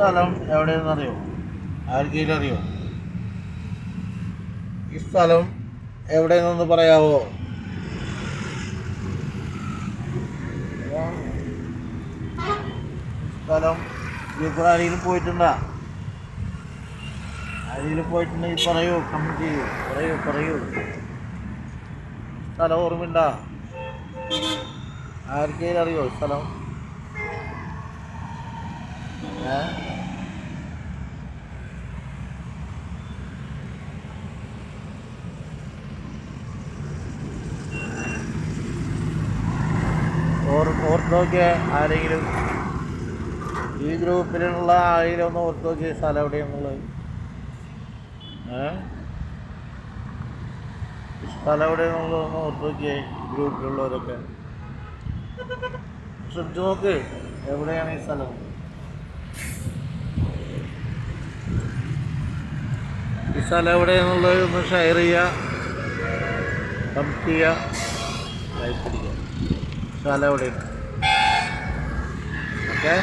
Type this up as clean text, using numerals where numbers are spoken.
സ്ഥലം എവിടെയെന്നറിയോ? ആർക്കെങ്കിലും അറിയോ? ഈ സ്ഥലം എവിടെയെന്നൊന്ന് പറയാവോ? സ്ഥലം ഗ്രൂപ്പിൽ ആരെങ്കിലും പോയിട്ടുണ്ടോ? ആരെങ്കിലും പോയിട്ടുണ്ടെങ്കിൽ പറയൂ, കമൻറ്റ് ചെയ്യൂ, പറയൂ. സ്ഥലം ഓർമ്മയുണ്ടോ? ആർക്കെങ്കിലും അറിയോ സ്ഥലം? ഓർത്ത് നോക്കിയ ആരെങ്കിലും, ഈ ഗ്രൂപ്പിലുള്ള ആരെങ്കിലും ഒന്ന് ഓർത്ത് നോക്കിയ സ്ഥലം എവിടെയാണെന്നുള്ളത്. സ്ഥലം എവിടെയാണെന്നുള്ളതൊന്ന് ഓർത്ത് നോക്കിയേ. ഗ്രൂപ്പിലുള്ളവരൊക്കെ ശ്രദ്ധിച്ച് നോക്ക്, എവിടെയാണ് ഈ സ്ഥലം? ഈ സ്ഥലം എവിടെയാണെന്നുള്ളത് ഒന്ന് ഷെയർ ചെയ്യുക, കമൻറ്റ് ചെയ്യുക, ലൈക്ക് ചെയ്യുക. സ്ഥലം എവിടെയാണ്? ഓക്കെ.